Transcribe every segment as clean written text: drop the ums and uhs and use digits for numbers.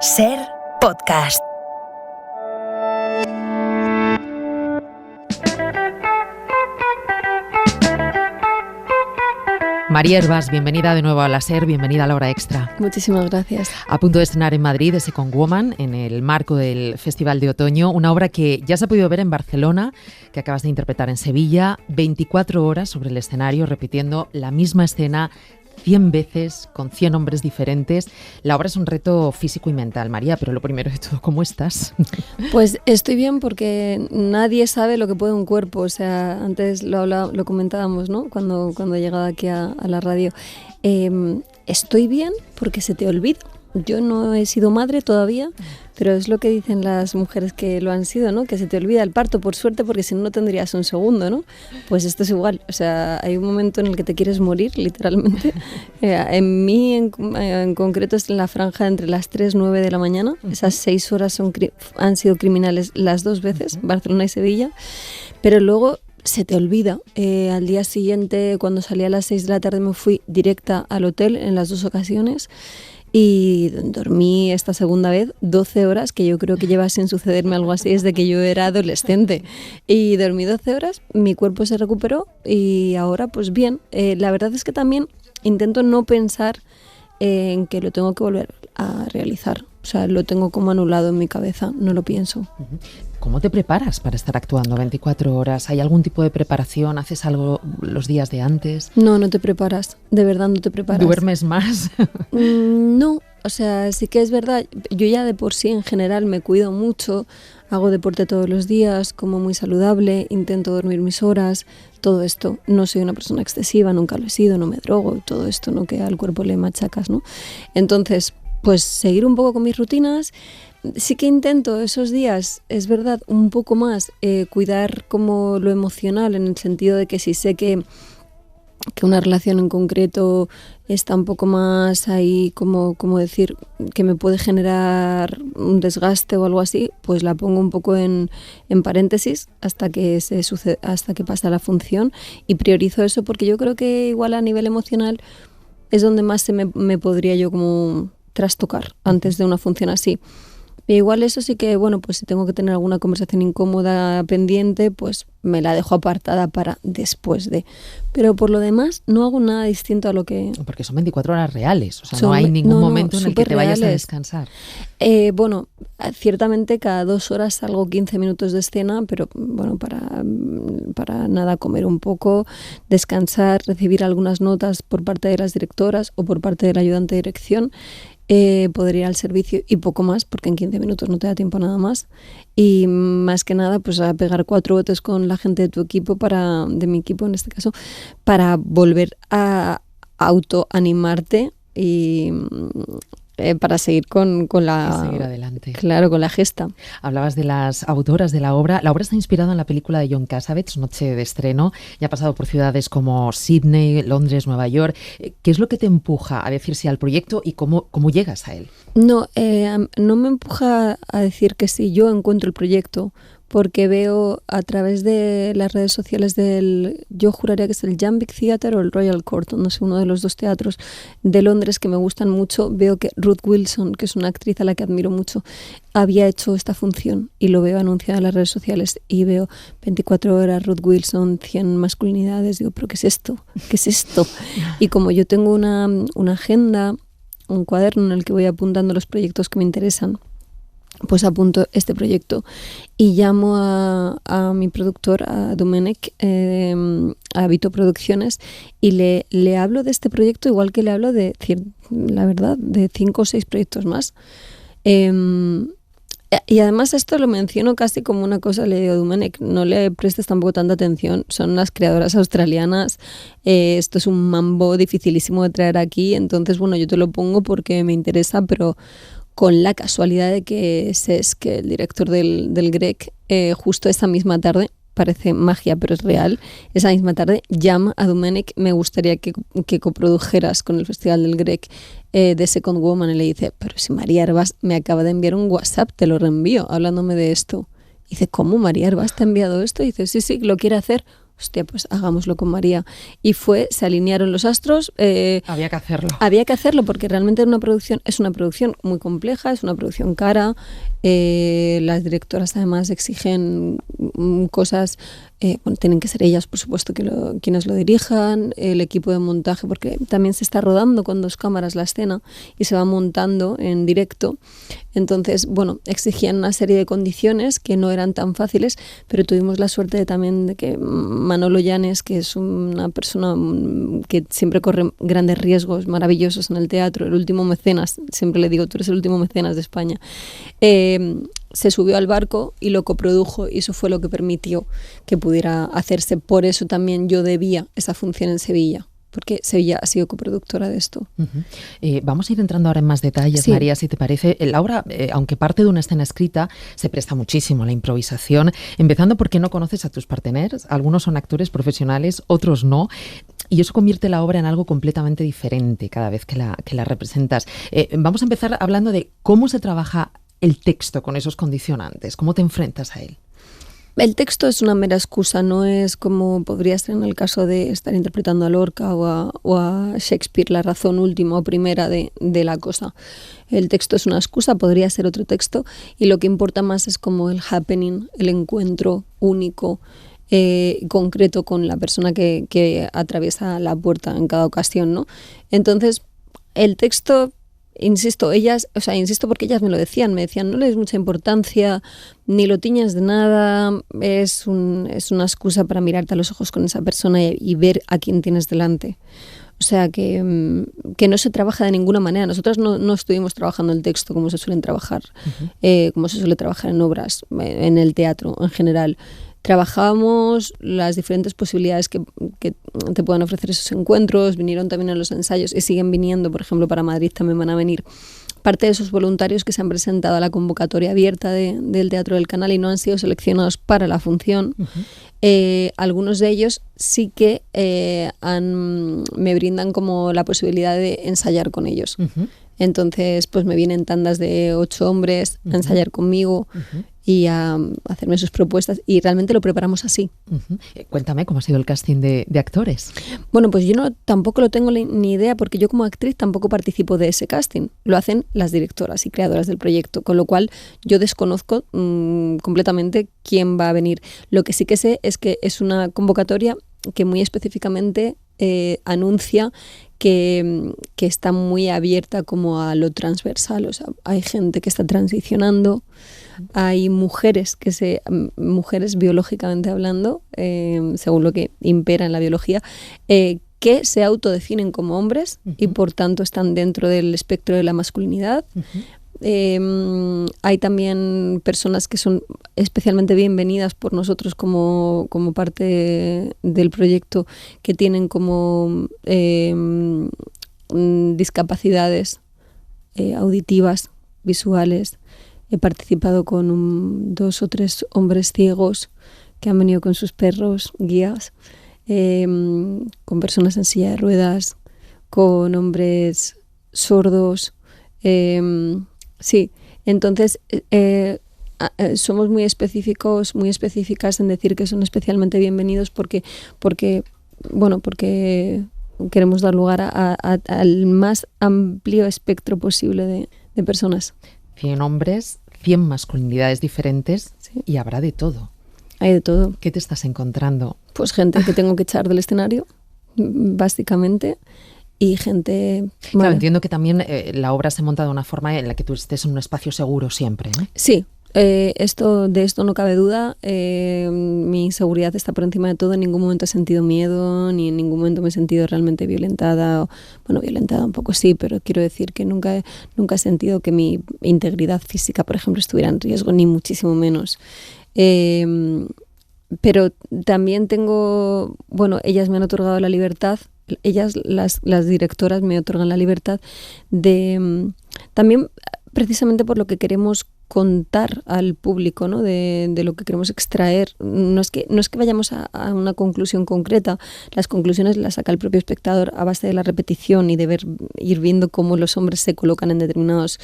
Ser Podcast. María Hervás, bienvenida de nuevo a la SER, bienvenida a la Hora Extra. Muchísimas gracias. A punto de estrenar en Madrid The Second Woman, en el marco del Festival de Otoño, una obra que ya se ha podido ver en Barcelona, que acabas de interpretar en Sevilla, 24 horas sobre el escenario, repitiendo la misma escena 100 veces, con 100 hombres diferentes. La obra es un reto físico y mental, María, pero lo primero de todo, ¿cómo estás? Pues estoy bien porque nadie sabe lo que puede un cuerpo. O sea, antes lo comentábamos, ¿no? Cuando llegaba aquí a la radio. Estoy bien porque se te olvida. Yo no he sido madre todavía, pero es lo que dicen las mujeres que lo han sido, ¿no? Que se te olvida el parto, por suerte, porque si no, no tendrías un segundo, ¿no? Pues esto es igual. O sea, hay un momento en el que te quieres morir, literalmente. En mí, en concreto, es en la franja entre las 3 y 9 de la mañana. Esas 6 horas han sido criminales las dos veces, Barcelona y Sevilla. Pero luego se te olvida. Al día siguiente, cuando salí a las 6 de la tarde, me fui directa al hotel en las dos ocasiones. Y dormí esta segunda vez 12 horas, que yo creo que lleva sin sucederme algo así desde que yo era adolescente. Y dormí 12 horas, mi cuerpo se recuperó y ahora pues bien. La verdad es que también intento no pensar en que lo tengo que volver a realizar. O sea, lo tengo como anulado en mi cabeza, no lo pienso. ¿Cómo te preparas para estar actuando 24 horas? ¿Hay algún tipo de preparación? ¿Haces algo los días de antes? No te preparas, de verdad no te preparas. ¿Duermes más? No, o sea, sí que es verdad. Yo ya de por sí en general me cuido mucho, hago deporte todos los días, como muy saludable, intento dormir mis horas, todo esto. No soy una persona excesiva, nunca lo he sido, no me drogo, todo esto, ¿no? Que al cuerpo le machacas, ¿no? Entonces, pues seguir un poco con mis rutinas. Sí que intento esos días, es verdad, un poco más cuidar como lo emocional, en el sentido de que si sé que una relación en concreto está un poco más ahí, como decir, que me puede generar un desgaste o algo así, pues la pongo un poco en paréntesis hasta que pasa la función, y priorizo eso porque yo creo que igual a nivel emocional es donde más me podría yo como trastocar antes de una función así. E igual eso sí que, bueno, pues si tengo que tener alguna conversación incómoda pendiente, pues me la dejo apartada para después de. Pero por lo demás no hago nada distinto a lo que... Porque son 24 horas reales, o sea, no hay ningún momento en el que te vayas a descansar. Bueno, ciertamente cada 2 horas salgo 15 minutos de escena, pero bueno, para nada, comer un poco, descansar, recibir algunas notas por parte de las directoras o por parte del ayudante de dirección. Poder ir al servicio y poco más, porque en 15 minutos no te da tiempo a nada más, y más que nada pues a pegar 4 botes con la gente de tu equipo, de mi equipo en este caso, para volver a autoanimarte y para seguir con la... seguir adelante. Claro, con la gesta. Hablabas de las autoras de la obra. La obra está inspirada en la película de John Cassavetes, Noche de estreno. Ya ha pasado por ciudades como Sydney, Londres, Nueva York. ¿Qué es lo que te empuja a decir sí al proyecto y cómo llegas a él? No me empuja a decir que sí. Yo encuentro el proyecto porque veo a través de las redes sociales yo juraría que es el Jambic Theatre o el Royal Court, no sé, uno de los dos teatros de Londres que me gustan mucho. Veo que Ruth Wilson, que es una actriz a la que admiro mucho, había hecho esta función y lo veo anunciado en las redes sociales y veo 24 horas, Ruth Wilson, 100 masculinidades. Digo, ¿pero qué es esto? ¿Qué es esto? Y como yo tengo una agenda, un cuaderno en el que voy apuntando los proyectos que me interesan, pues apunto este proyecto y llamo a mi productor, a Domenech, a Vito Producciones, y le hablo de este proyecto igual que le hablo de 5 o 6 proyectos más. Y además esto lo menciono casi como una cosa, le digo, Domenech, no le prestes tampoco tanta atención, son unas creadoras australianas, esto es un mambo dificilísimo de traer aquí, entonces bueno, yo te lo pongo porque me interesa, pero con la casualidad de que que el director del Grec, justo esa misma tarde, parece magia pero es real, esa misma tarde llama a Domenech: me gustaría que coprodujeras con el Festival del Grec The Second Woman, y le dice: pero si María Hervás me acaba de enviar un WhatsApp, te lo reenvío hablándome de esto. Y dice: ¿cómo María Hervás te ha enviado esto? Y dice: sí, lo quiere hacer. hostia, pues hagámoslo con María. Y se alinearon los astros. Había que hacerlo. Había que hacerlo porque realmente es una producción muy compleja, es una producción cara. Las directoras además exigen cosas, tienen que ser ellas, por supuesto, quienes lo dirijan, el equipo de montaje, porque también se está rodando con 2 cámaras la escena y se va montando en directo. Entonces, bueno, exigían una serie de condiciones que no eran tan fáciles, pero tuvimos la suerte también de que Manolo Llanes, que es una persona que siempre corre grandes riesgos maravillosos en el teatro, el último mecenas, siempre le digo, tú eres el último mecenas de España, se subió al barco y lo coprodujo, y eso fue lo que permitió que pudiera hacerse. Por eso también yo debía esa función en Sevilla, porque Sevilla ha sido coproductora de esto. Vamos a ir entrando ahora en más detalles, sí. María, si te parece. La obra, aunque parte de una escena escrita, se presta muchísimo a la improvisación, empezando porque no conoces a tus partenaires. Algunos son actores profesionales, otros no, y eso convierte la obra en algo completamente diferente cada vez que la representas. Vamos a empezar hablando de cómo se trabaja el texto con esos condicionantes, cómo te enfrentas a él. El texto es una mera excusa, no es como podría ser en el caso de estar interpretando a Lorca o a Shakespeare, la razón última o primera de la cosa. El texto es una excusa, podría ser otro texto, y lo que importa más es como el happening, el encuentro único, concreto con la persona que atraviesa la puerta en cada ocasión, ¿no? Entonces, el texto... Insisto porque ellas me decían, no le des mucha importancia, ni lo tiñas de nada, es una excusa para mirarte a los ojos con esa persona y ver a quién tienes delante. O sea, que no se trabaja de ninguna manera. Nosotras no estuvimos trabajando el texto como se suelen trabajar, como se suele trabajar en obras, en el teatro en general. Trabajábamos las diferentes posibilidades que te puedan ofrecer esos encuentros. Vinieron también a los ensayos y siguen viniendo, por ejemplo, para Madrid también van a venir parte de esos voluntarios que se han presentado a la convocatoria abierta del Teatro del Canal y no han sido seleccionados para la función. Algunos de ellos sí que me brindan como la posibilidad de ensayar con ellos. Entonces, pues me vienen tandas de 8 hombres a ensayar conmigo y a hacerme sus propuestas, y realmente lo preparamos así. Cuéntame, ¿cómo ha sido el casting de actores? Bueno, pues yo tampoco lo tengo ni idea, porque yo como actriz tampoco participo de ese casting. Lo hacen las directoras y creadoras del proyecto, con lo cual yo desconozco completamente quién va a venir. Lo que sí que sé es que es una convocatoria que muy específicamente anuncia que está muy abierta como a lo transversal. O sea, hay gente que está transicionando, hay mujeres biológicamente hablando, según lo que impera en la biología, que se autodefinen como hombres y por tanto están dentro del espectro de la masculinidad. Hay también personas que son especialmente bienvenidas por nosotros como parte del proyecto, que tienen como discapacidades auditivas, visuales. He participado con 2 o 3 hombres ciegos que han venido con sus perros guías, con personas en silla de ruedas, con hombres sordos. Sí, entonces somos muy específicos, muy específicas en decir que son especialmente bienvenidos porque queremos dar lugar al más amplio espectro posible de personas. 100 hombres, 100 masculinidades diferentes, sí. Y habrá de todo. Hay de todo. ¿Qué te estás encontrando? Pues gente que tengo que echar del escenario, básicamente. Y gente... Claro, entiendo que también la obra se monta de una forma en la que tú estés en un espacio seguro siempre, ¿no? Sí, de esto no cabe duda. Mi seguridad está por encima de todo. En ningún momento he sentido miedo, ni en ningún momento me he sentido realmente violentada. Bueno, violentada un poco sí, pero quiero decir que nunca he sentido que mi integridad física, por ejemplo, estuviera en riesgo, ni muchísimo menos. Pero también ellas me han otorgado la libertad. Ellas, las directoras, me otorgan la libertad de también, precisamente por lo que queremos contar al público, ¿no? De lo que queremos extraer. No es que vayamos a una conclusión concreta. Las conclusiones las saca el propio espectador a base de la repetición y de ir viendo cómo los hombres se colocan en determinados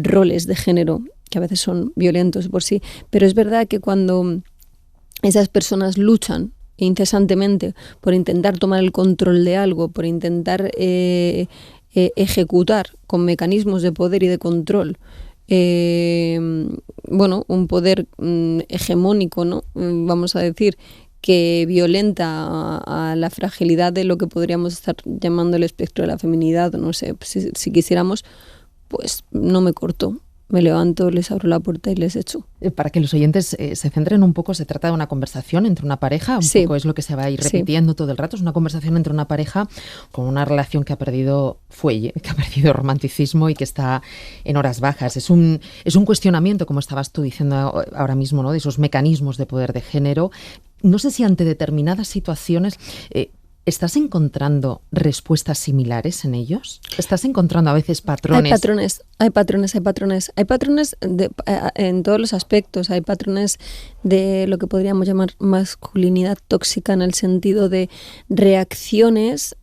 roles de género, que a veces son violentos por sí. Pero es verdad que cuando esas personas luchan incesantemente por intentar tomar el control de algo, por intentar ejecutar con mecanismos de poder y de control un poder hegemónico, ¿no? Vamos a decir, que violenta a la fragilidad de lo que podríamos estar llamando el espectro de la feminidad, no sé, si quisiéramos, pues no me corto. Me levanto, les abro la puerta y les echo. Para que los oyentes se centren un poco, se trata de una conversación entre una pareja, un poco es lo que se va a ir repitiendo todo el rato, es una conversación entre una pareja con una relación que ha perdido fuelle, que ha perdido romanticismo y que está en horas bajas. Es un cuestionamiento, como estabas tú diciendo ahora mismo, ¿no? De esos mecanismos de poder de género. No sé si ante determinadas situaciones... ¿estás encontrando respuestas similares en ellos? ¿Estás encontrando a veces patrones? Hay patrones en todos los aspectos. Hay patrones de lo que podríamos llamar masculinidad tóxica, en el sentido de reacciones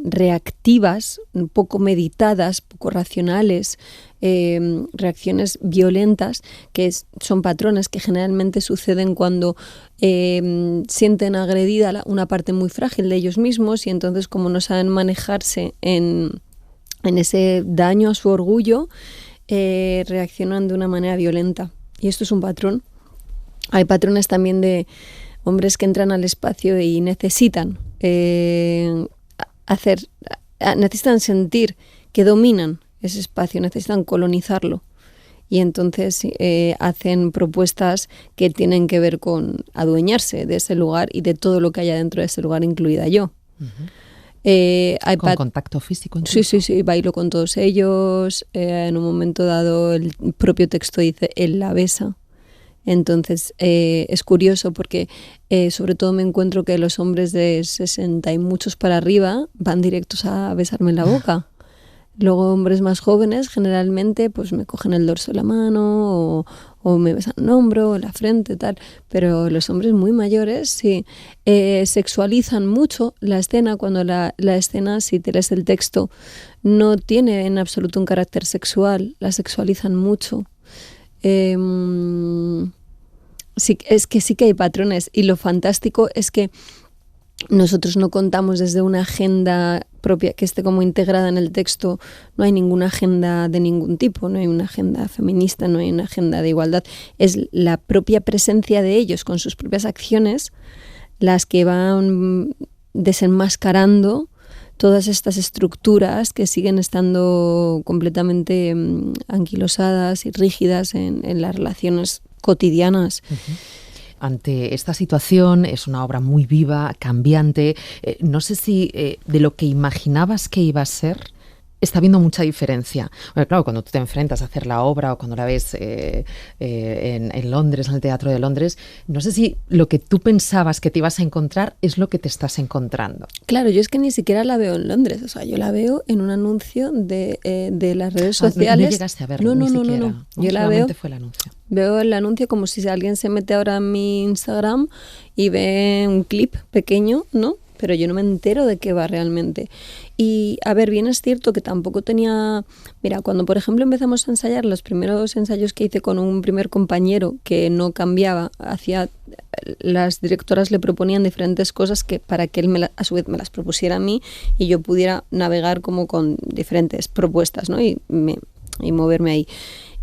reactivas, poco meditadas, poco racionales, reacciones violentas, que son patrones que generalmente suceden cuando sienten agredida una parte muy frágil de ellos mismos, y entonces, como no saben manejarse en ese daño a su orgullo, reaccionan de una manera violenta. Y esto es un patrón. Hay patrones también de hombres que entran al espacio y necesitan necesitan sentir que dominan ese espacio, necesitan colonizarlo, y entonces hacen propuestas que tienen que ver con adueñarse de ese lugar y de todo lo que haya dentro de ese lugar, incluida yo. Uh-huh. ¿Con contacto físico incluso? Sí, bailo con todos ellos. En un momento dado el propio texto dice él la besa. Entonces es curioso porque sobre todo me encuentro que los hombres de 60 y muchos para arriba van directos a besarme en la boca. Luego hombres más jóvenes generalmente pues me cogen el dorso de la mano o me besan el hombro o la frente, tal. Pero los hombres muy mayores sí sexualizan mucho la escena, cuando la escena, si te lees el texto, no tiene en absoluto un carácter sexual, la sexualizan mucho. Sí que hay patrones, y lo fantástico es que nosotros no contamos desde una agenda propia que esté como integrada en el texto. No hay ninguna agenda de ningún tipo, no hay una agenda feminista, no hay una agenda de igualdad. Es la propia presencia de ellos con sus propias acciones las que van desenmascarando todas estas estructuras que siguen estando completamente anquilosadas y rígidas en las relaciones cotidianas. Uh-huh. Ante esta situación, es una obra muy viva, cambiante. No sé si de lo que imaginabas que iba a ser, está habiendo mucha diferencia. Bueno, claro, cuando tú te enfrentas a hacer la obra o cuando la ves en Londres, en el Teatro de Londres, no sé si lo que tú pensabas que te ibas a encontrar es lo que te estás encontrando. Claro, yo es que ni siquiera la veo en Londres. O sea, yo la veo en un anuncio de las redes sociales. No llegaste a verlo, ni siquiera. No. Yo la veo. Fue el anuncio. Veo el anuncio como si alguien se mete ahora en mi Instagram y ve un clip pequeño, ¿no? Pero yo no me entero de qué va realmente. Y, a ver, bien es cierto que tampoco tenía... Mira, cuando, por ejemplo, empezamos a ensayar, los primeros ensayos que hice con un primer compañero que no cambiaba, las directoras le proponían diferentes cosas para que él a su vez me las propusiera a mí y yo pudiera navegar como con diferentes propuestas, ¿no? Y moverme ahí.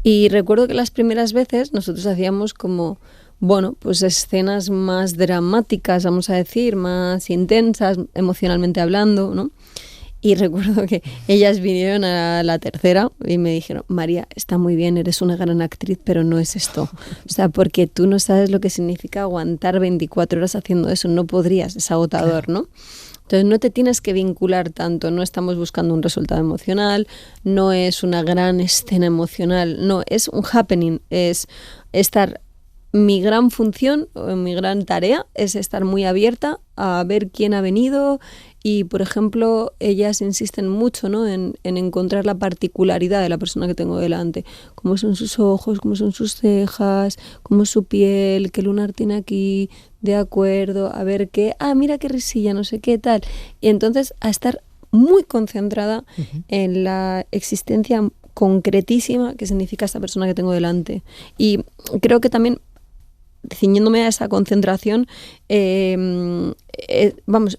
Y recuerdo que las primeras veces nosotros hacíamos como... Bueno, pues escenas más dramáticas, vamos a decir, más intensas, emocionalmente hablando, ¿no? Y recuerdo que ellas vinieron a la tercera y me dijeron: María, está muy bien, eres una gran actriz, pero no es esto. O sea, porque tú no sabes lo que significa aguantar 24 horas haciendo eso, no podrías, es agotador, ¿no? Entonces no te tienes que vincular tanto, no estamos buscando un resultado emocional, no es una gran escena emocional, no, es un happening, es estar... Mi gran función, mi gran tarea es estar muy abierta a ver quién ha venido y, por ejemplo, ellas insisten mucho, ¿no? en encontrar la particularidad de la persona que tengo delante. Cómo son sus ojos, cómo son sus cejas, cómo es su piel, qué lunar tiene aquí, de acuerdo, a ver qué... mira qué risilla, no sé qué tal. Y entonces a estar muy concentrada en la existencia concretísima que significa esta persona que tengo delante. Y creo que también ciñéndome a esa concentración,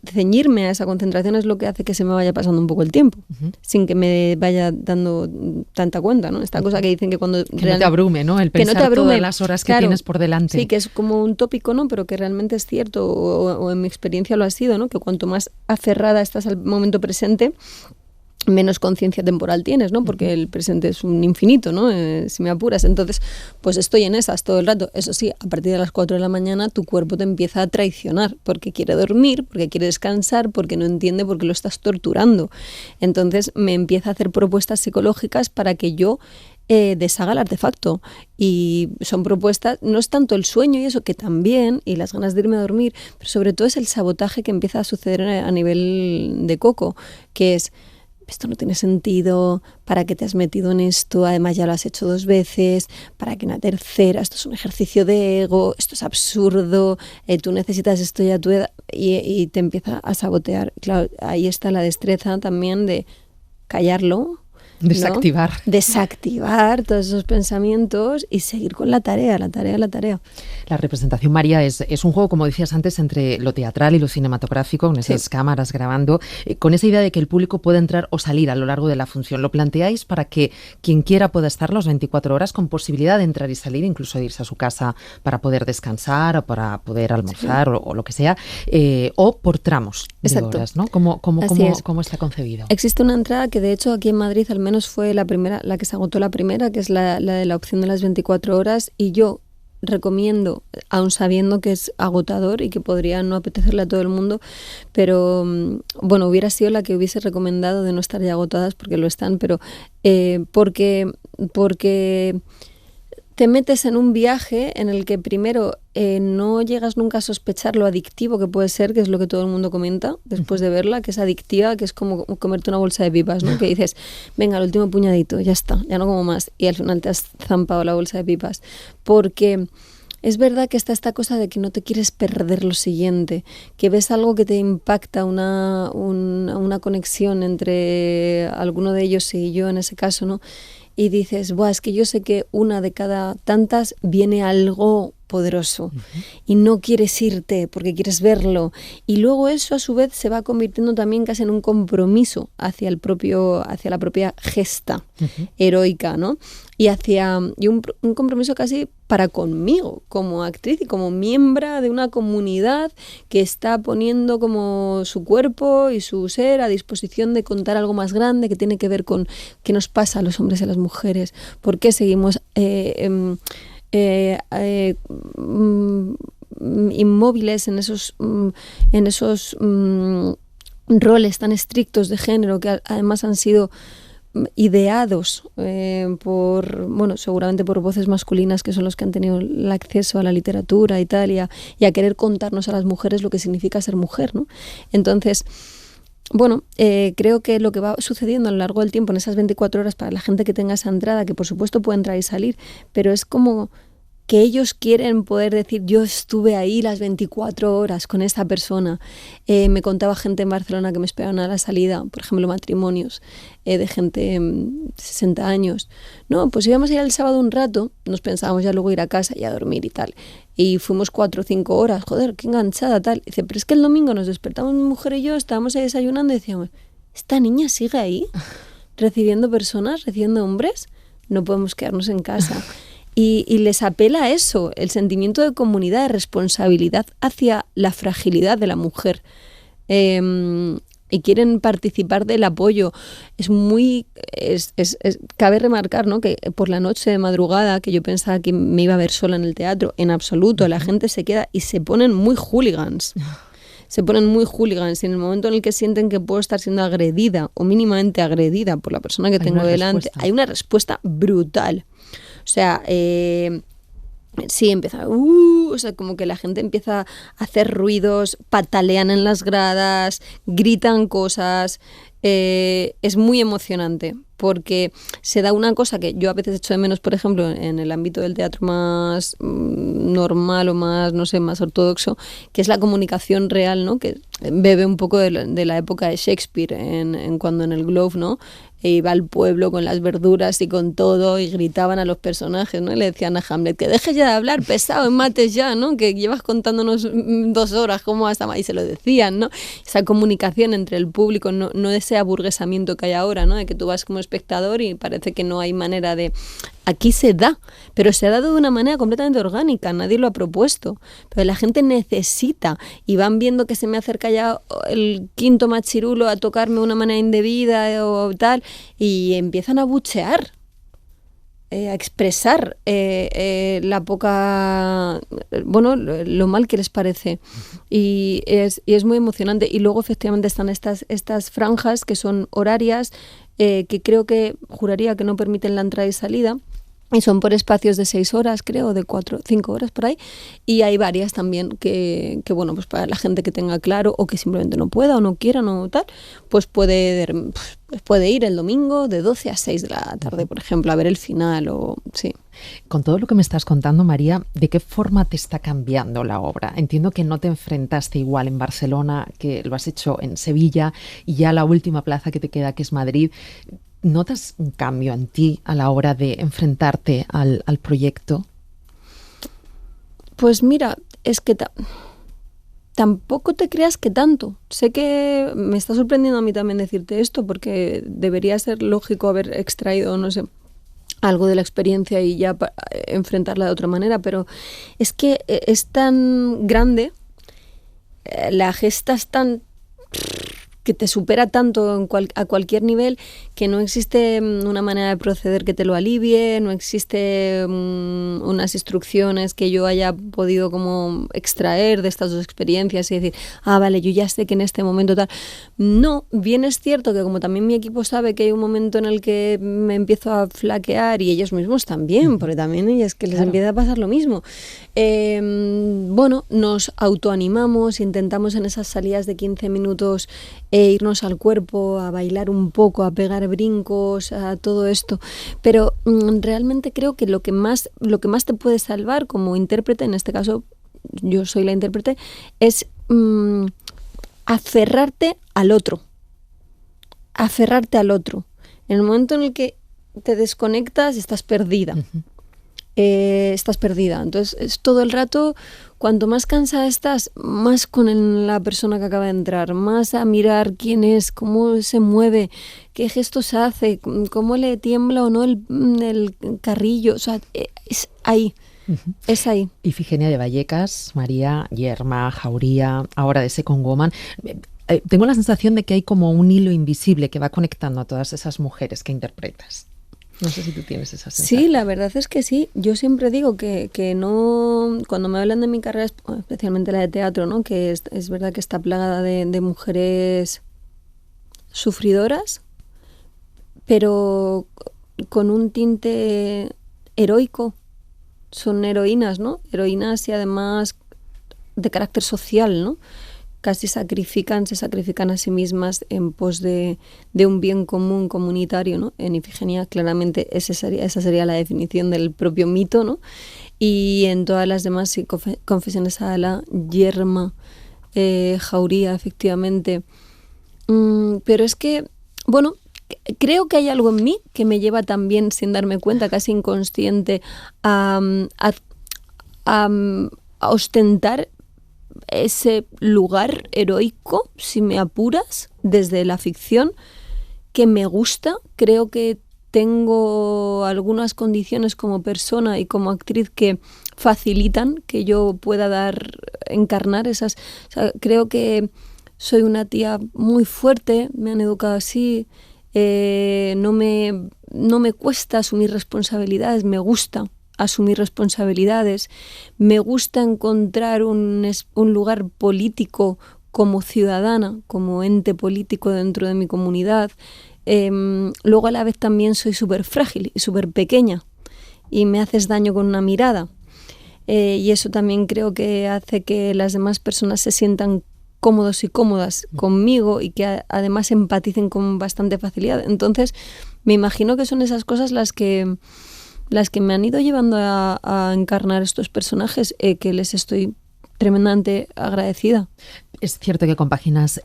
ceñirme a esa concentración es lo que hace que se me vaya pasando un poco el tiempo, sin que me vaya dando tanta cuenta, ¿no? Esta cosa que dicen que cuando... Que no te abrume, ¿no? El pensar no todas las horas que tienes por delante. Sí, que es como un tópico, ¿no? Pero que realmente es cierto, o en mi experiencia lo ha sido, ¿no? Que cuanto más aferrada estás al momento presente, menos conciencia temporal tienes, ¿no? Porque el presente es un infinito, ¿no? Si me apuras. Entonces, pues estoy en esas todo el rato. Eso sí, a partir de las 4 de la mañana tu cuerpo te empieza a traicionar porque quiere dormir, porque quiere descansar, porque no entiende por qué lo estás torturando. Entonces me empieza a hacer propuestas psicológicas para que yo deshaga el artefacto. Y son propuestas, no es tanto el sueño y eso, que también, y las ganas de irme a dormir, pero sobre todo es el sabotaje que empieza a suceder a nivel de coco, que es: esto no tiene sentido, ¿para qué te has metido en esto? Además ya lo has hecho 2 veces, ¿para qué una tercera? Esto es un ejercicio de ego, esto es absurdo, tú necesitas esto ya a tu edad, y te empieza a sabotear. Claro, ahí está la destreza también de callarlo, desactivar. ¿no? Desactivar todos esos pensamientos y seguir con la tarea. La representación, María, es un juego, como decías antes, entre lo teatral y lo cinematográfico, con esas cámaras grabando, con esa idea de que el público puede entrar o salir a lo largo de la función. ¿Lo planteáis para que quien quiera pueda estar las 24 horas con posibilidad de entrar y salir, incluso de irse a su casa para poder descansar o para poder almorzar o lo que sea, o por tramos de horas, ¿no? ¿Cómo está concebido? Existe una entrada que, de hecho, aquí en Madrid al menos fue la primera, la que se agotó la primera, que es la de la opción de las 24 horas, y yo recomiendo, aun sabiendo que es agotador y que podría no apetecerle a todo el mundo, pero bueno, hubiera sido la que hubiese recomendado de no estar ya agotadas, porque lo están, pero porque te metes en un viaje en el que primero no llegas nunca a sospechar lo adictivo que puede ser, que es lo que todo el mundo comenta después de verla, que es adictiva, que es como comerte una bolsa de pipas, ¿no? Que dices, venga, el último puñadito, ya está, ya no como más, y al final te has zampado la bolsa de pipas. Porque es verdad que está esta cosa de que no te quieres perder lo siguiente, que ves algo que te impacta, una conexión entre alguno de ellos y yo en ese caso, ¿no? Y dices, buah, es que yo sé que una de cada tantas viene algo poderoso y no quieres irte porque quieres verlo, y luego eso a su vez se va convirtiendo también casi en un compromiso hacia la propia gesta heroica, ¿no? Y un compromiso casi para conmigo como actriz y como miembro de una comunidad que está poniendo como su cuerpo y su ser a disposición de contar algo más grande que tiene que ver con qué nos pasa a los hombres y a las mujeres, por qué seguimos inmóviles en esos roles tan estrictos de género que además han sido ideados seguramente por voces masculinas, que son los que han tenido el acceso a la literatura y tal, y a querer contarnos a las mujeres lo que significa ser mujer, ¿no? Entonces, bueno, creo que lo que va sucediendo a lo largo del tiempo en esas 24 horas para la gente que tenga esa entrada, que por supuesto puede entrar y salir, pero es como que ellos quieren poder decir, yo estuve ahí las 24 horas con esta persona. Me contaba gente en Barcelona que me esperaban a la salida, por ejemplo, matrimonios de gente de 60 años. No, pues íbamos a ir el sábado un rato, nos pensábamos ya luego ir a casa y a dormir y tal. Y fuimos 4 o 5 horas, joder, qué enganchada, tal. Y dice, pero es que el domingo nos despertamos mi mujer y yo, estábamos ahí desayunando y decíamos, ¿esta niña sigue ahí? Recibiendo personas, recibiendo hombres, no podemos quedarnos en casa. Y les apela a eso, el sentimiento de comunidad, de responsabilidad hacia la fragilidad de la mujer. Y quieren participar del apoyo. Cabe remarcar, ¿no?, que por la noche de madrugada, que yo pensaba que me iba a ver sola en el teatro, en absoluto, la gente se queda y se ponen muy hooligans. Se ponen muy hooligans, y en el momento en el que sienten que puedo estar siendo agredida o mínimamente agredida por la persona que tengo delante, hay una respuesta brutal. O sea, sí, empieza, o sea, como que la gente empieza a hacer ruidos, patalean en las gradas, gritan cosas. Es muy emocionante porque se da una cosa que yo a veces echo de menos, por ejemplo, en el ámbito del teatro más normal o más, no sé, más ortodoxo, que es la comunicación real, ¿no? Que bebe un poco de la época de Shakespeare cuando en el Globe, ¿no? e iba al pueblo con las verduras y con todo y gritaban a los personajes, ¿no? Y le decían a Hamlet que dejes ya de hablar, pesado, en mates ya, ¿no? Que llevas contándonos 2 horas, ¿cómo vas a...? Y se lo decían, ¿no? Esa comunicación entre el público, no ese aburguesamiento que hay ahora, ¿no? De que tú vas como espectador y parece que no hay manera de... Aquí se da, pero se ha dado de una manera completamente orgánica, nadie lo ha propuesto, pero la gente necesita y van viendo que se me acerca ya el quinto machirulo a tocarme de una manera indebida o tal y empiezan a buchear, a expresar la poca, bueno, lo mal que les parece y es muy emocionante. Y luego efectivamente están estas franjas que son horarias, que creo que juraría que no permiten la entrada y salida. Y son por espacios de 6 horas, creo, de 5 horas por ahí. Y hay varias también que, bueno, pues para la gente que tenga claro o que simplemente no pueda o no quiera o tal, pues puede ir el domingo de 12 a 6 de la tarde, por ejemplo, a ver el final o sí. Con todo lo que me estás contando, María, ¿de qué forma te está cambiando la obra? Entiendo que no te enfrentaste igual en Barcelona, que lo has hecho en Sevilla y ya la última plaza que te queda, que es Madrid. ¿Notas un cambio en ti a la hora de enfrentarte al proyecto? Pues mira, es que tampoco te creas que tanto. Sé que me está sorprendiendo a mí también decirte esto porque debería ser lógico haber extraído, no sé, algo de la experiencia y ya enfrentarla de otra manera, pero es que es tan grande, la gesta es tan... que te supera tanto a cualquier nivel que no existe una manera de proceder que te lo alivie, no existe unas instrucciones que yo haya podido como extraer de estas 2 experiencias y decir, vale, yo ya sé que en este momento tal. No, bien es cierto que como también mi equipo sabe que hay un momento en el que me empiezo a flaquear y ellos mismos también, porque también es que les empieza a pasar lo mismo. Bueno, nos autoanimamos, intentamos en esas salidas de 15 minutos irnos al cuerpo, a bailar un poco, a pegar brincos, a todo esto. Pero realmente creo que lo que más te puede salvar como intérprete, en este caso yo soy la intérprete, es aferrarte al otro. Aferrarte al otro. En el momento en el que te desconectas, estás perdida. Estás perdida. Entonces, es todo el rato, cuanto más cansada estás, más con la persona que acaba de entrar, más a mirar quién es, cómo se mueve, qué gestos hace, cómo le tiembla o no el carrillo. O sea, es ahí. Es ahí. Ifigenia de Vallecas, María, Yerma, Jauría, ahora de Second Woman. Tengo la sensación de que hay como un hilo invisible que va conectando a todas esas mujeres que interpretas. No sé si tú tienes esa sensación. Sí, la verdad es que sí. Yo siempre digo que no, cuando me hablan de mi carrera, especialmente la de teatro, ¿no? Que es verdad que está plagada de mujeres sufridoras, pero con un tinte heroico. Son heroínas, ¿no? Heroínas y además de carácter social, ¿no? Casi se sacrifican a sí mismas en pos de un bien común comunitario, ¿no? En Ifigenia claramente esa sería la definición del propio mito, ¿no? Y en todas las demás, sí, Confesiones a Alá, Yerma, Jauría, efectivamente. Pero es que, bueno, creo que hay algo en mí que me lleva también, sin darme cuenta, casi inconsciente, a ostentar ese lugar heroico, si me apuras, desde la ficción, que me gusta. Creo que tengo algunas condiciones como persona y como actriz que facilitan que yo pueda encarnar esas. O sea, creo que soy una tía muy fuerte, me han educado así, no me cuesta asumir responsabilidades, me gusta asumir responsabilidades, me gusta encontrar un lugar político como ciudadana, como ente político dentro de mi comunidad. Luego a la vez también soy súper frágil y súper pequeña y me haces daño con una mirada, y eso también creo que hace que las demás personas se sientan cómodos y cómodas conmigo y que además empaticen con bastante facilidad. Entonces me imagino que son esas cosas las que me han ido llevando a encarnar estos personajes, que les estoy tremendamente agradecida. Es cierto que compaginas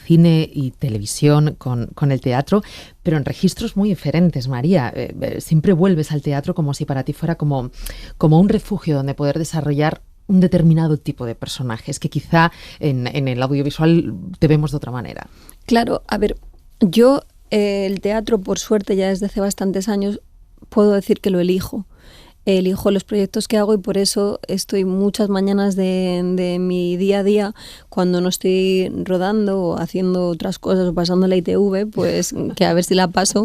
cine y televisión con el teatro, pero en registros muy diferentes, María. Siempre vuelves al teatro como si para ti fuera como un refugio donde poder desarrollar un determinado tipo de personajes, que quizá en el audiovisual te vemos de otra manera. Claro, a ver, yo el teatro, por suerte, ya desde hace bastantes años, puedo decir que lo elijo. Elijo los proyectos que hago y por eso estoy muchas mañanas de mi día a día, cuando no estoy rodando o haciendo otras cosas o pasando la ITV, pues que a ver si la paso,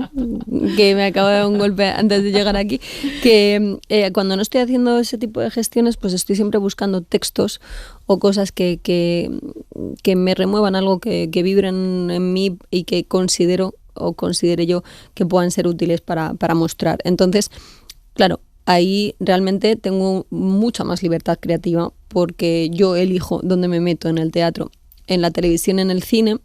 que me acabo de dar un golpe antes de llegar aquí, que cuando no estoy haciendo ese tipo de gestiones, pues estoy siempre buscando textos o cosas que me remuevan algo, que vibren en mí y que considere yo que puedan ser útiles para mostrar. Entonces, claro, ahí realmente tengo mucha más libertad creativa porque yo elijo dónde me meto en el teatro. En la televisión, en el cine,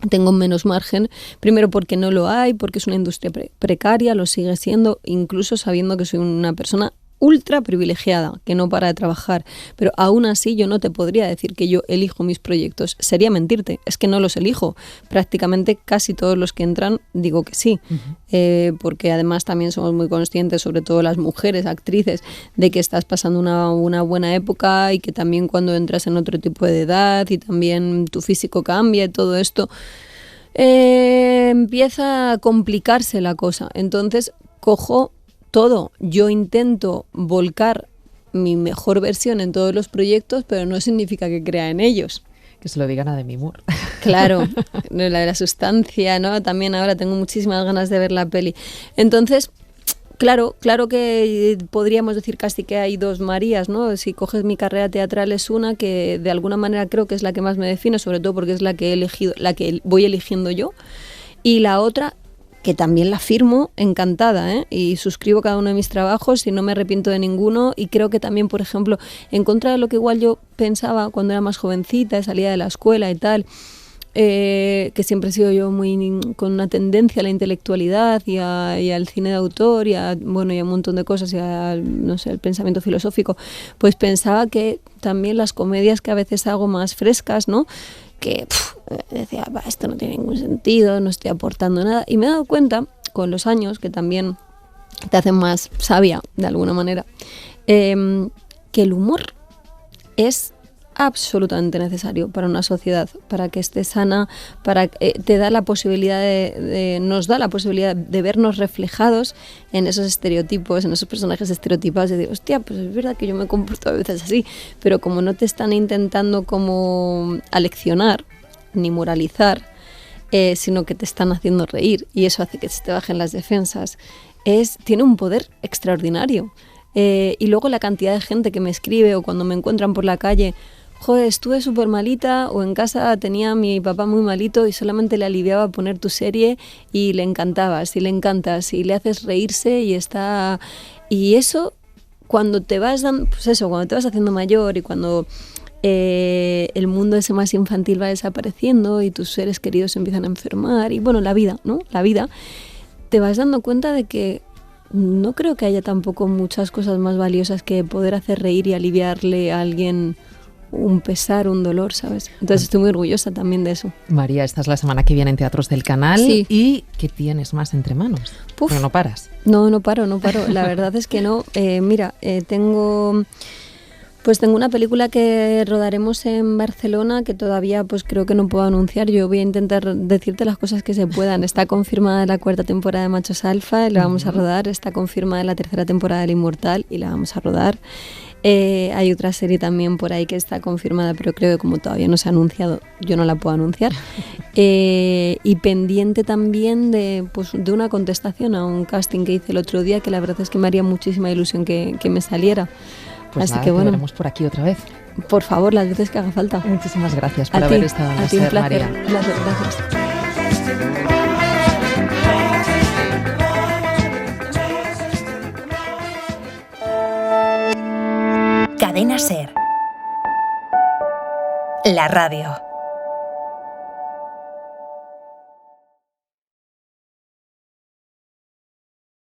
tengo menos margen, primero porque no lo hay, porque es una industria precaria, lo sigue siendo, incluso sabiendo que soy una persona ultra privilegiada, que no para de trabajar, pero aún así yo no te podría decir que yo elijo mis proyectos, sería mentirte, es que no los elijo, prácticamente casi todos los que entran digo que sí, porque además también somos muy conscientes, sobre todo las mujeres actrices, de que estás pasando una buena época y que también cuando entras en otro tipo de edad y también tu físico cambia y todo esto, empieza a complicarse la cosa, entonces cojo todo. Yo intento volcar mi mejor versión en todos los proyectos, pero no significa que crea en ellos. Que se lo digan a Demi Moore. Claro, la sustancia, ¿no? También ahora tengo muchísimas ganas de ver la peli. Entonces, claro que podríamos decir casi que hay dos Marías, ¿no? Si coges mi carrera teatral es una que de alguna manera creo que es la que más me define, sobre todo porque es la que he elegido, la que voy eligiendo yo, y la otra que también la firmo encantada, ¿eh? Y suscribo cada uno de mis trabajos y no me arrepiento de ninguno, y creo que también, por ejemplo, en contra de lo que igual yo pensaba cuando era más jovencita, salía de la escuela y tal, que siempre he sido yo muy con una tendencia a la intelectualidad y al cine de autor y a un montón de cosas y al pensamiento filosófico, pues pensaba que también las comedias que a veces hago más frescas, ¿no?, que decía, esto no tiene ningún sentido, no estoy aportando nada, y me he dado cuenta con los años, que también te hacen más sabia de alguna manera, que el humor es absolutamente necesario para una sociedad, para que esté sana, para te da la posibilidad nos da la posibilidad de vernos reflejados en esos estereotipos, en esos personajes estereotipados, de decir, hostia, pues es verdad que yo me comporto a veces así, pero como no te están intentando como aleccionar ni moralizar, sino que te están haciendo reír, y eso hace que se te bajen las defensas, tiene un poder extraordinario. Y luego la cantidad de gente que me escribe o cuando me encuentran por la calle, joder, estuve súper malita, o en casa tenía a mi papá muy malito y solamente le aliviaba poner tu serie y le encantabas y le encantas y le haces reírse y está... Y eso, cuando te vas dando, pues eso, cuando te vas haciendo mayor y cuando el mundo ese más infantil va desapareciendo y tus seres queridos empiezan a enfermar y bueno, la vida, ¿no? La vida, te vas dando cuenta de que no creo que haya tampoco muchas cosas más valiosas que poder hacer reír y aliviarle a alguien un pesar, un dolor, ¿sabes? Entonces estoy muy orgullosa también de eso. María, esta es la semana que viene en Teatros del Canal. Sí. ¿Y qué tienes más entre manos? Porque no paras. No paro. La verdad es que no. Mira, tengo una película que rodaremos en Barcelona que todavía pues creo que no puedo anunciar. Yo voy a intentar decirte las cosas que se puedan. Está confirmada la 4ª temporada de Machos Alfa y la vamos a rodar. Está confirmada la 3ª temporada de El Inmortal y la vamos a rodar. Hay otra serie también por ahí que está confirmada, pero creo que como todavía no se ha anunciado, yo no la puedo anunciar. Y pendiente también de una contestación a un casting que hice el otro día, que la verdad es que me haría muchísima ilusión que me saliera. Pues así nada, que bueno, veremos por aquí otra vez. Por favor, las veces que haga falta. Muchísimas gracias por haber estado en un placer, María. Gracias. Cadena SER. La radio.